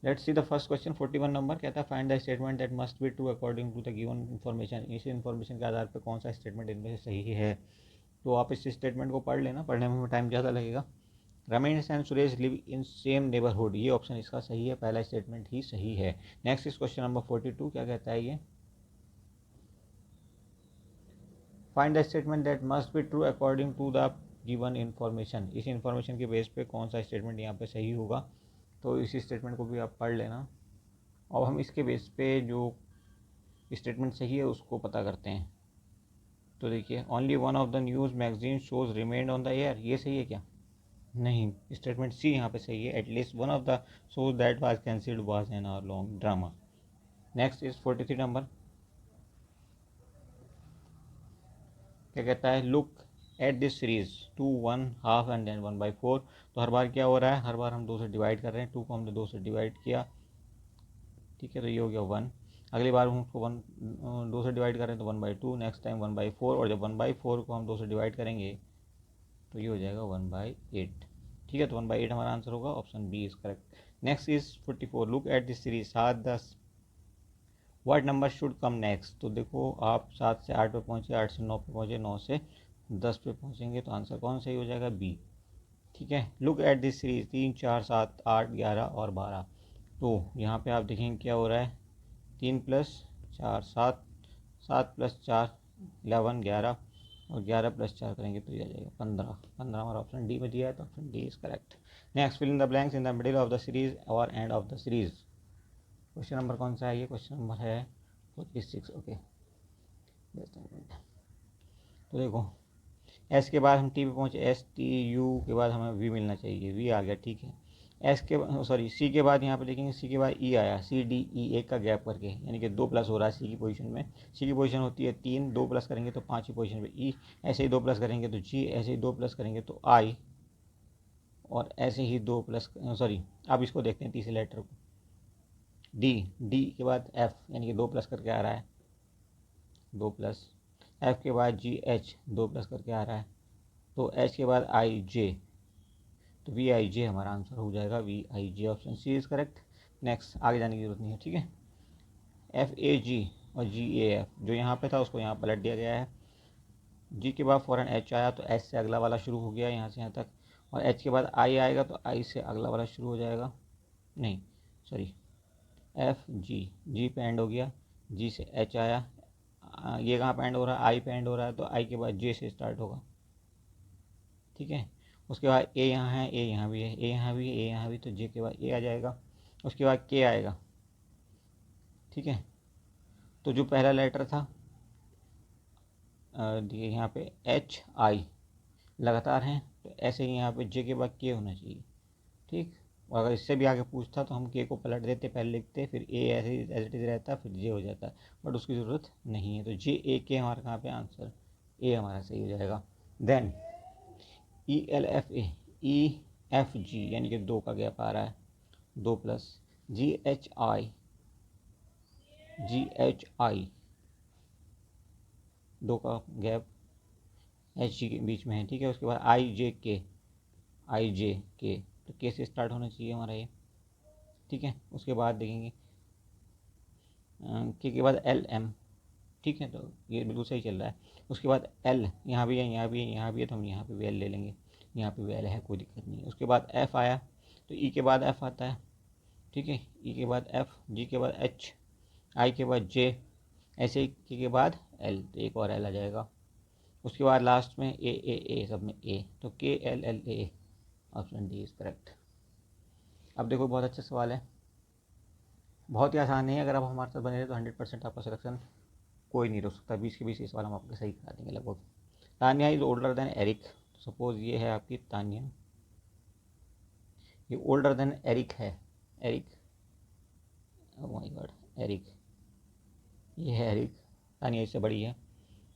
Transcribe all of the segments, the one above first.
Let's see the first question 41 number कहता है find the statement that must be true according to the given information. इस information के आधार पर कौन सा स्टेटमेंट इनमें से सही है। तो आप इस स्टेटमेंट को पढ़ लेना, पढ़ने में टाइम ज़्यादा लगेगा। Ramesh and Suresh live in same neighbourhood, ये ऑप्शन इसका सही है, पहला स्टेटमेंट ही सही है। नेक्स्ट इस क्वेश्चन नंबर 42 क्या कहता है ये, find the statement that must be true according to the given information. इस इन्फॉर्मेशन के बेस पे कौन सा स्टेटमेंट यहाँ पे सही होगा। तो इस स्टेटमेंट को भी आप पढ़ लेना। अब हम इसके बेस पे जो स्टेटमेंट सही है उसको पता करते हैं। तो देखिए, only one of the news magazine shows remained on the air, ये सही है क्या। नहीं, स्टेटमेंट सी यहाँ पे सही है। At least one of the shows that was cancelled was an hour long drama. Next is 43 number, क्या कहता है, look at this series 2 1 half and then 1/4। तो हर बार क्या हो रहा है, हर बार हम 2 से डिवाइड कर रहे हैं। 2 को हमने 2 से डिवाइड किया, ठीक है, तो ये हो गया 1। अगली बार हम उसको 2 से डिवाइड करें तो 1/2, नेक्स्ट टाइम 1/4, और जब 1/4 को हम 2 से डिवाइड करेंगे तो ये हो जाएगा 1/8। ठीक है, तो 1/8 हमारा आंसर होगा, option B is correct. Next is 44, look at this series 7 10 what number should come next. तो देखो, आप 7 से 8 पे पहुँचे, 8 से 9 पे पहुँचे, 9 से 10 पे पहुँचेंगे, तो आंसर कौन सही हो जाएगा, बी। ठीक है, लुक एट दिस सीरीज 3 4 7 8 11 और 12। तो यहाँ पे आप देखेंगे क्या हो रहा है, 3 + 4 7, 7 + 4 11 11, और 11 + 4 करेंगे तो ये आ जाएगा 15। 15 हमारा ऑप्शन डी में दिया है, तो option D is correct. Next, fill in the blanks in the middle of the series और end of the series. Question number कौन सा है ये, क्वेश्चन नंबर है 46। ओके, तो देखो, एस के बाद हम टी पे पहुँचे, एस टी यू के बाद हमें वी मिलना चाहिए, वी आ गया, ठीक है। एस के सॉरी सी के बाद यहाँ पे देखेंगे, सी के बाद ई आया, सी डी ई, एक का गैप करके, यानी कि 2 प्लस हो रहा है सी की पोजीशन में। सी की पोजीशन होती है 3, 2 प्लस करेंगे तो 5 की पोजीशन पे ई, ऐसे ही 2 प्लस करेंगे तो जी, ऐसे ही 2 प्लस करेंगे तो आई, और ऐसे ही 2 प्लस सॉरी, अब इसको देखते हैं तीसरे लेटर को, डी। डी के बाद एफ, यानी कि 2 प्लस करके आ रहा है, 2 प्लस। एफ के बाद जी एच, 2 प्लस करके आ रहा है, तो एच के बाद आई जे, तो वी आई जे हमारा आंसर हो जाएगा, V I J, option C is correct. Next, आगे जाने की जरूरत नहीं है, ठीक है। एफ ए जी और जी ए एफ, जो यहाँ पे था उसको यहाँ पलट दिया गया है। जी के बाद फ़ौरन एच आया, तो एच से अगला वाला शुरू हो गया यहाँ से यहाँ तक, और एच के बाद आई आएगा तो आई से अगला वाला शुरू हो जाएगा, नहीं सॉरी, एफ जी, जी पे एंड हो गया, जी से एच आया, ये कहाँ पे एंड हो रहा है, आई पे एंड हो रहा है, तो आई के बाद जे से स्टार्ट होगा, ठीक है। उसके बाद ए यहाँ है, ए यहाँ भी है, ए यहाँ भी है, ए यहाँ भी, तो जे के बाद ए आ जाएगा। उसके बाद के आएगा, ठीक है। तो जो पहला लेटर था, देखिए यहाँ पे एच आई लगातार हैं, तो ऐसे ही यहाँ पे जे के बाद के होना चाहिए, ठीक। और अगर इससे भी आगे पूछता तो हम के को पलट देते, पहले लिखते, फिर ए ऐसे एज इट इज़ रहता, फिर जे हो जाता, बट उसकी ज़रूरत नहीं है। तो जे ए के हमारा कहाँ पे आंसर, ए हमारा सही हो जाएगा। Then E L F A, E F G, यानी कि 2 का गैप आ रहा है, 2 plus, G H I, G H I, 2 का गैप एच जी के बीच में है, ठीक है। उसके बाद आई जे के, आई जे के, तो के से स्टार्ट होना चाहिए हमारा ये, ठीक है। उसके बाद देखेंगे के बाद एल एम, ठीक है, तो ये बिल्कुल सही चल रहा है। उसके बाद एल यहाँ भी है, यहाँ भी है, यहाँ भी है, तो हम यहाँ पे भी एल ले लेंगे, यहाँ पे भी एल है, कोई दिक्कत नहीं है। उसके बाद एफ आया, तो ई के बाद एफ आता है, ठीक है। ई के बाद एफ, जी के बाद एच, आई के बाद जे, ऐसे ही के बाद एल, तो एक और एल आ जाएगा। उसके बाद लास्ट में ए सब में ए, तो के L L A, option D is correct. अब देखो, बहुत अच्छा सवाल है, बहुत ही आसान है। अगर आप हमारे साथ बने रहे तो 100% आपका सिलेक्शन कोई नहीं रोक सकता। 20 के 20 सवाल हम आपके सही करा देंगे लगभग। Tania is older than Eric, suppose ये है आपकी तानिया, ये ओल्डर देन एरिक है, Eric, oh my God, Eric, ये है एरिक, तानिया इससे बड़ी है,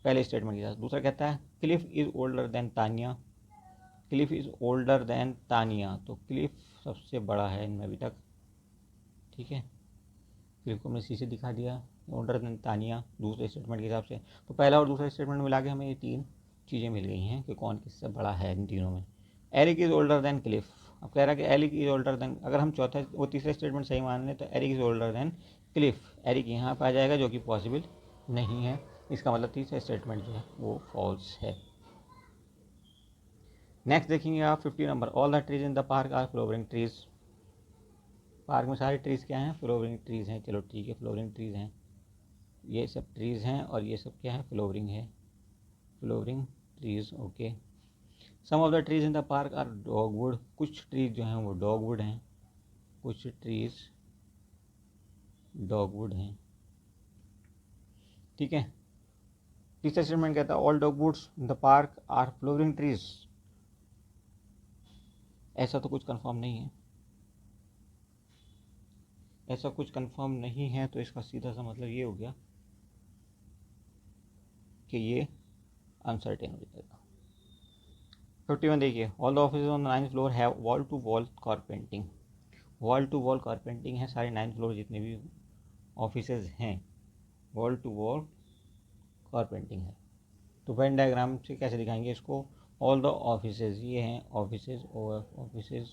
पहले स्टेटमेंट के साथ। दूसरा कहता है Cliff is older then Tania, Cliff is older then Tania, तो क्लिफ सबसे बड़ा है इनमें अभी तक, ठीक है। क्लिफ को हमने सी से दिखा दिया, ओल्डर देन तानिया दूसरे स्टेटमेंट के हिसाब से। तो पहला और दूसरा स्टेटमेंट मिला के हमें ये 3 चीज़ें मिल गई हैं कि कौन किससे बड़ा है इन तीनों में। Eric is older than Cliff, अब कह रहा है कि एरिक इज ओल्डर देन, अगर हम चौथा वो तीसरा स्टेटमेंट सही मान लें तो Eric is older than Cliff, Eric यहाँ पर आ जाएगा जो कि पॉसिबल नहीं है। इसका मतलब तीसरा स्टेटमेंट जो है वो फॉल्स है। नेक्स्ट देखेंगे आप 50 number, all the trees in the park are flowering trees. Park में सारे ट्रीज क्या हैं? फ्लोवरिंग ट्रीज हैं। चलो ठीक है, फ्लोवरिंग ट्रीज हैं, ये सब ट्रीज हैं और ये सब क्या है? फ्लोवरिंग है, flowering trees. Okay, some of the trees in the park are dogwood, कुछ ट्रीज जो हैं वो डॉगवुड हैं, कुछ ट्रीज डॉगवुड हैं, ठीक है। तीसरा स्टेटमेंट कहता है all dogwoods in the park are flowering trees. ऐसा तो कुछ कंफर्म नहीं है, ऐसा कुछ कंफर्म नहीं है, तो इसका सीधा सा मतलब ये हो गया कि ये अनसर्टेन हो जाएगा। 51 देखिए, all the office on the 9th floor have wall to wall carpeting. Wall to wall carpeting है, सारे 9th फ्लोर जितने भी ऑफिसेज हैं वॉल टू वॉल कारपेंटिंग है। तो वेन डायग्राम से कैसे दिखाएंगे इसको? ऑल द ऑफिसेज, ये हैं ऑफिसेज और ऑफिसेज,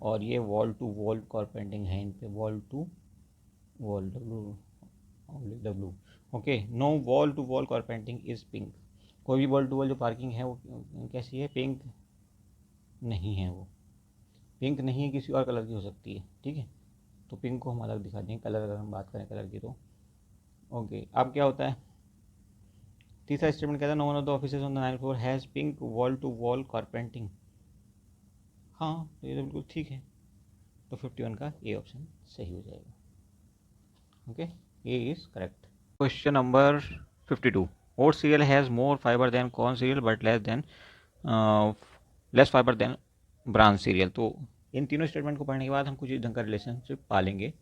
और ये वॉल टू वॉल कारपेंटिंग है इन पे, wall to wall, W. Okay, no wall to wall carpeting is pink. कोई भी वॉल टू वॉल जो पार्किंग है वो कैसी है? पिंक नहीं है, वो पिंक नहीं है, किसी और कलर की हो सकती है, ठीक है। तो पिंक को हम अलग दिखा देंगे, कलर अगर हम बात करें कलर की तो। ओके, अब क्या होता है? तीसरा स्टेटमेंट कहता है no one of the offices on the 9th floor has pink wall to wall carpeting. हाँ, तो ये तो बिल्कुल ठीक है, तो 51 का ए ऑप्शन सही हो जाएगा। Okay, A is correct. Question number 52, oat cereal has more fibre than corn cereal but less fibre than brown cereal. तो इन तीनों स्टेटमेंट को पढ़ने के बाद हम कुछ इस ढंग का रिलेशनशिप पालेंगे।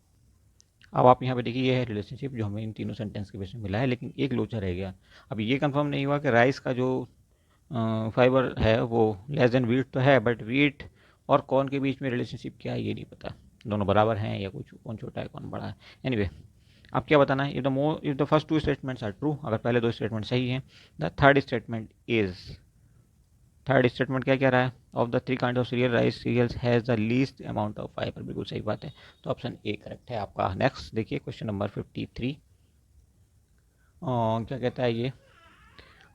अब आप यहाँ पे देखिए, ये है रिलेशनशिप जो हमें इन तीनों सेंटेंस के बीच में मिला है, लेकिन एक लोचा रह गया। अब ये कंफर्म नहीं हुआ कि राइस का जो फाइबर है वो लेस देन वीट तो है, बट वीट और कॉर्न के बीच में रिलेशनशिप क्या है ये नहीं पता, दोनों बराबर हैं या कुछ, कौन छोटा है कौन बड़ा है। एनीवे, अब क्या बताना है? If the first two statements are true, अगर पहले दो स्टेटमेंट सही हैं, द थर्ड स्टेटमेंट क्या कह रहा है? Of the three kind of cereal, rice cereals has the least amount of fibre. बिल्कुल सही बात है, तो ऑप्शन ए करेक्ट है आपका। नेक्स्ट देखिए क्वेश्चन नंबर 53, क्या कहता है ये?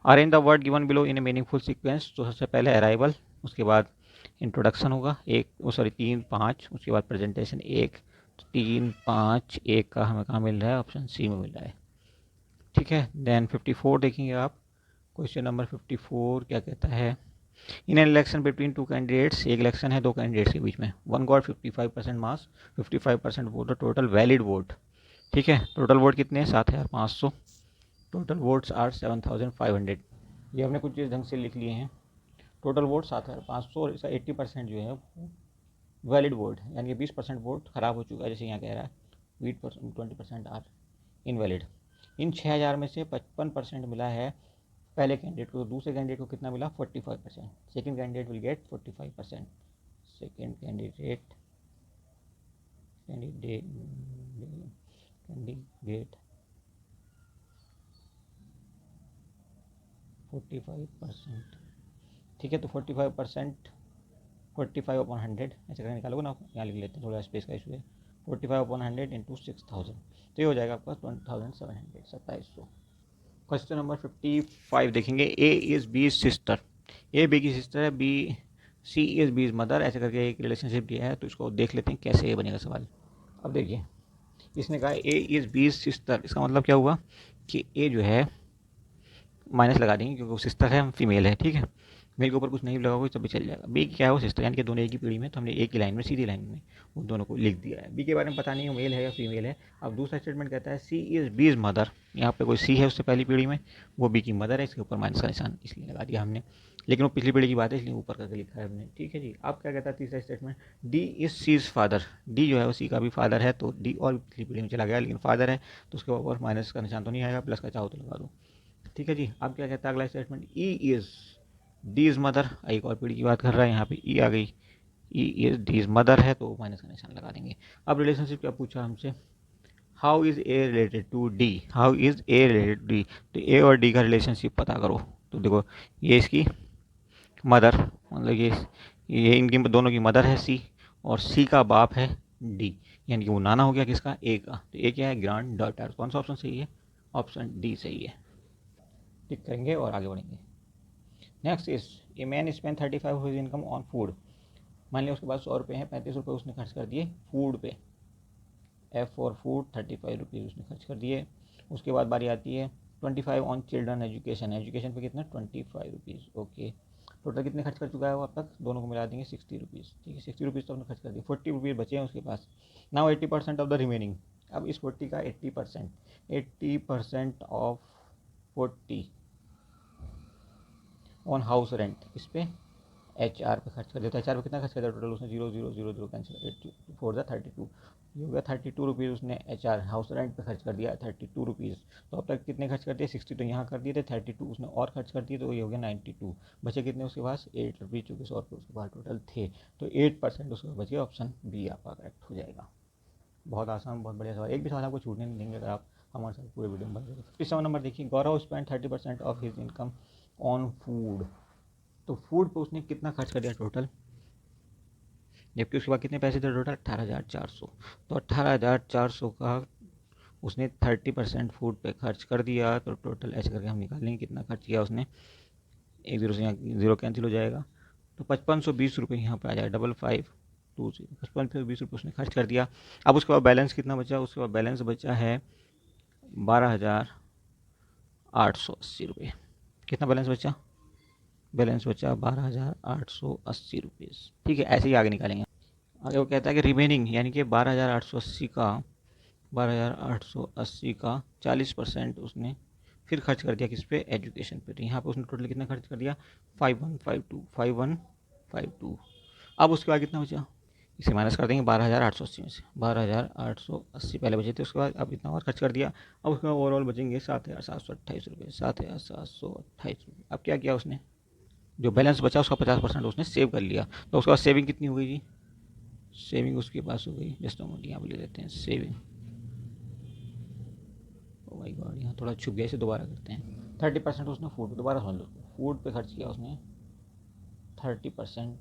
Arrange the word given below in A meaningful sequence. तो सबसे पहले अराइवल, उसके बाद इंट्रोडक्शन होगा एक, 3-5, उसके बाद प्रेजेंटेशन 1, 3-5-1 का हमें कहाँ मिल रहा है? ऑप्शन सी में मिल रहा है, ठीक है। देन 54 देखेंगे आप, क्वेश्चन नंबर 54 क्या कहता है? In an election between two candidates, एक इलेक्शन है दो कैंडिडेट्स के बीच में, one got 55% marks, 55% vote, the total valid vote, ठीक है। टोटल वोट कितने हैं? 7500, टोटल वोट्स आर 7500। ये हमने कुछ चीज़ ढंग से लिख लिए हैं। टोटल वोट 7500 और इसका 80% जो है वैलिड वोट है, यानी कि 20% वोट ख़राब हो चुका है, जैसे यहाँ कह रहा है 20% आर इनवैलिड। इन 6000 में से 55% मिला है पहले कैंडिडेट को, तो दूसरे कैंडिडेट को कितना मिला? 45%। Second candidate will get 45%। Second candidate 45%, ठीक है। तो 45%, 45/100 ऐसे करके निकालोगे ना, यहाँ लिख लेते हैं, थोड़ा स्पेस का इशू है। 45/100 इंटू 6000, तो ये हो जाएगा आपका 2700, 2700। क्वेश्चन नंबर 55 देखेंगे, A is B sister. A B की सिस्टर है, B C is B is mother, ऐसे करके एक रिलेशनशिप दिया है, तो इसको देख लेते हैं कैसे ये बनेगा सवाल। अब देखिए, इसने कहा A is B is sister, इसका मतलब क्या हुआ कि ए जो है माइनस लगा देंगे क्योंकि वो सिस्टर है, फीमेल है, ठीक है। मेल के ऊपर कुछ नहीं लगाओगे तब भी चल जाएगा। बी क्या है? वो सिस्टर, यानी कि दोनों एक ही पीढ़ी में, तो हमने एक ही लाइन में, सीधी लाइन में उन दोनों को लिख दिया है। बी के बारे में पता नहीं है मेल है या फीमेल है। अब दूसरा स्टेटमेंट कहता है सी इज़ बी इज़ मदर, यहाँ पे कोई सी है उससे पहली पीढ़ी में, वो बी की मदर है, इसके ऊपर माइनस का निशान इसलिए लगा दिया हमने, लेकिन वो पिछली पीढ़ी की बात है इसलिए ऊपर करके लिखा है हमने, ठीक है जी। अब क्या कहता है तीसरा statement? D is C is father. D जो है वो सी का भी फादर है, तो डी और पिछली पीढ़ी में चला गया, लेकिन फादर है तो उसके ऊपर माइनस का निशान तो नहीं आएगा, प्लस का चाहो तो लगा दो, ठीक है जी। अब क्या कहता है अगला statement? E is D is mother, एक और पीढ़ी की बात कर रहा है, यहाँ पे ई आ गई, E is D is mother है तो माइनस का निशान लगा देंगे। अब रिलेशनशिप क्या पूछा हमसे? How is A related to D, how is A related to D, तो ए और डी का रिलेशनशिप पता करो। तो देखो, ये इसकी मदर, मतलब ये इनकी दोनों की मदर है सी, और सी का बाप है डी, यानी कि वो नाना हो गया किसका, ए का। तो ए क्या है, ग्रैंड डॉटर। कौन सा ऑप्शन सही है, ऑप्शन डी सही है। टिक करेंगे और आगे बढ़ेंगे। Next is a man spend 35 of his income on food. मान लिया उसके पास 100 रुपये हैं, 35 रुपये उसने खर्च कर दिए फूड पे। एफ फॉर फूड 35 रुपीज़ उसने खर्च कर दिए। उसके बाद बारी आती है 25 ऑन चिल्ड्रन एजुकेशन। एजुकेशन पे कितना, 25 रुपीज़। ओके, टोटल कितने खर्च कर चुका है वो अब तक, दोनों को मिला देंगे 60 रुपीज़। ठीक है, 60 रुपीज़ तो आपने खर्च कर दिया, 40 रुपीज़ बचे हैं उसके पास। Now 80% of the remaining. अब इस 40 का 80% ऑफ 40 ऑन हाउस रेंट, इस पर एच आर पे खर्च कर देता है। एच आर पे कितना खर्च कर दिया टोटल उसने, 0 0 0 0 कैंसिल, 4 ये हो गया 32 रुपीज़ उसने एच आर हाउस रेंट पे खर्च कर दिया, 32 रुपीज़। तो अब तक कितने खर्च कर दिए, 60 तो यहाँ कर दिए थे, 32 उसने और खर्च कर दिए, तो ये हो गया 92। बचे कितने उसके पास, 8 रुपीज़, चूँकि 100 रुपये उसके पास टोटल थे। तो 8% उसके बच गया, ऑप्शन बी आपका करेक्ट हो जाएगा। बहुत आसान, बहुत बढ़िया सवाल, एक भी सवाल आपको छूटने नहीं देंगे अगर आप हमारे साथ पूरे वीडियो में बन रहे। 57 नंबर देखिए, Gaurav spend 30% of his income on food. तो फूड पे उसने कितना खर्च कर दिया टोटल, जबकि उसके बाद कितने पैसे थे टोटल, 18,400। तो 18,400 का उसने 30% फूड पे खर्च कर दिया। तो टोटल ऐसे करके हम निकाल लेंगे कितना खर्च किया उसने। एक जीरो से यहाँ जीरो कैंसिल हो जाएगा, तो 5520 रुपये यहाँ पर आ जाएगा, 5520, 5520 रुपये उसने खर्च कर दिया। अब उसके बाद बैलेंस कितना बचा, उसके बाद बैलेंस बचा है 12,880 रुपये। कितना बैलेंस बचा, बैलेंस बचा 12,880 रुपीज़। ठीक है, ऐसे ही आगे निकालेंगे। आगे वो कहता है कि रिमेनिंग, यानी कि 12,880 का 40% उसने फिर खर्च कर दिया किस पे, एजुकेशन पे। तो यहाँ पे उसने टोटल कितना खर्च कर दिया, 5152। अब उसके बाद कितना बचा, इसे माइनस कर देंगे 12,880 में से, 12,880 पहले बचे थे, उसके बाद अब इतना और खर्च कर दिया। अब उसके बाद ओवरऑल बचेंगे 7,728 रुपये, 7,728 रुपये। अब क्या किया उसने, जो बैलेंस बचा उसका 50% उसने सेव कर लिया। तो उसके बाद सेविंग कितनी हो गई जी, सेविंग उसके पास हो गई, जस्ट हम यहाँ पे ले लेते हैं सेविंग। ओ माय गॉड, यहाँ थोड़ा छुप गया, इसे दोबारा करते हैं। 30% उसने फूड, दोबारा समझ लो, फूड पे खर्च किया उसने 30%,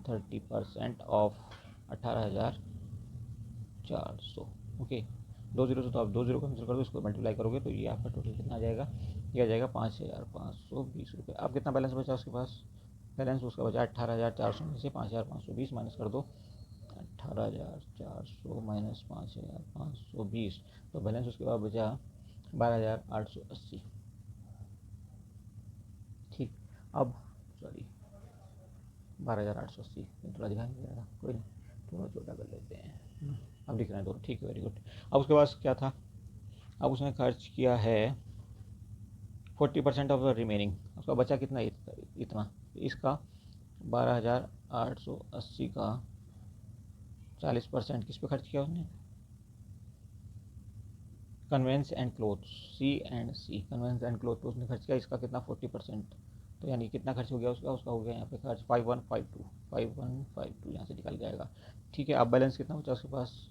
30% ऑफ 18,400। ओके, 2 जीरो से तो आप 2 जीरो कैंसिल कर दो, इसको मल्टीप्लाई करोगे तो ये आपका टोटल कितना आ जाएगा, ये आ जाएगा 5,520 रुपये। अब कितना बैलेंस बचा उसके पास, बैलेंस उसका बचा 18,400 में से 5,520 माइनस कर दो, 18,400 माइनस 5,520, तो बैलेंस उसके बाद बचा 12,880। ठीक, अब सॉरी 12,880, थोड़ा दिखाई नहीं दे रहा, कोई नहीं, थोड़ा छोटा कर लेते हैं, अब दिख रहा है दोनों, ठीक है, वेरी गुड। अब उसके पास क्या था, अब उसने खर्च किया है 40% ऑफ द रिमेनिंग, उसका बचा कितना, इतना, इसका 12,880 का 40% किस पे खर्च किया उसने, conveyance and clothes, C and C, conveyance and cloth पे उसने खर्च किया, इसका कितना 40%। तो यानी कितना खर्च हो गया उसका, उसका हो गया यहाँ पे खर्च 5152 यहाँ से निकल जाएगा। ठीक है, अब बैलेंस कितना बचा उसके पास,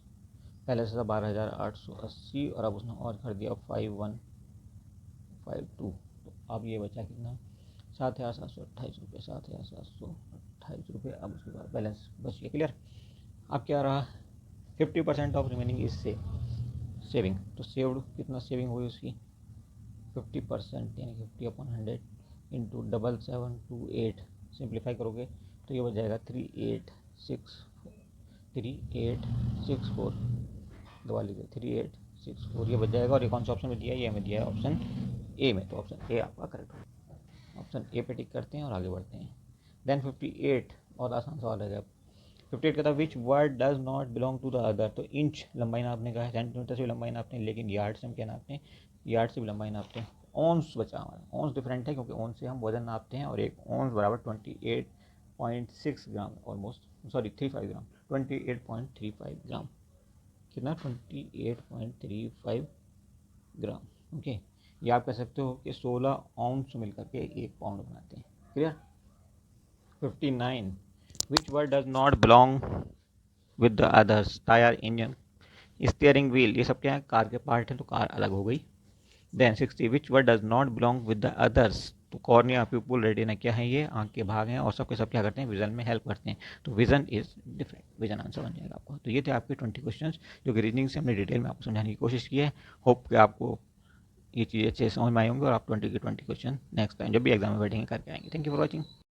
पहले से था 12,880 और अब उसने और कर दिया 5152। तो अब ये बचा कितना, 7,728 रुपये, 7,728 रुपये। अब उसके बाद बैलेंस बच गया, क्लियर। अब क्या रहा, 50% ऑफ रिमेनिंग इज सेविंग। तो सेव्ड कितना सेविंग हुई उसकी, 50% यानी 50/100 इंटू 7728, सिंप्लीफाई करोगे तो ये बच जाएगा 3864, दबा लीजिए 3864, ये बच जाएगा। और ये कौन सा ऑप्शन में दिया है, ये हमें दिया है ऑप्शन ए में, तो ऑप्शन ए आपका करेक्ट होगा। ऑप्शन ए पे टिक करते हैं और आगे बढ़ते हैं। देन 58, और आसान सवाल है, 58 कहता है which word does not belong to the other. तो इंच लंबाई नापने का है, सेंटीमीटर से भी लंबाई नापते हैं, लेकिन यार्ड से हम क्या नापते हैं, यार्ड से भी लंबाई नापते हैं। ऑन्स बचा हमारा, ऑन्स डिफरेंट है क्योंकि ऑन्स से हम वजन नापते हैं, और एक ऑन्स बराबर 28.6 ग्राम, ऑलमोस्ट सॉरी 35 ग्राम, 28.35 ग्राम, कितना 28.35 ग्राम। ओके, ये आप कह सकते हो कि 16 ऑन्स मिलकर के 1 पाउंड बनाते हैं, clear. 59, which word does not belong with the others, tyre, engine, steering wheel, ये सब क्या है, कार के पार्ट हैं, तो कार अलग हो गई। Then 60 which word does not belong with the others. तो कॉर्निया, प्यूपुल, रेटिना क्या है, ये आंख के भाग हैं और सबके सब क्या करते हैं, विजन में हेल्प करते हैं। तो vision is different, vision answer बन जाएगा आपको। तो ये थे आपके 20 क्वेश्चन जो कि रीजनिंग से हमने डिटेल में आपको समझाने की कोशिश की है। होप कि आपको ये चीज़ अच्छे से समझ में आई होंगी और आप 20 के 20 क्वेश्चन नेक्स्ट टाइम जब भी एग्जाम में बैठेंगे करके आएंगे। Thank you for watching.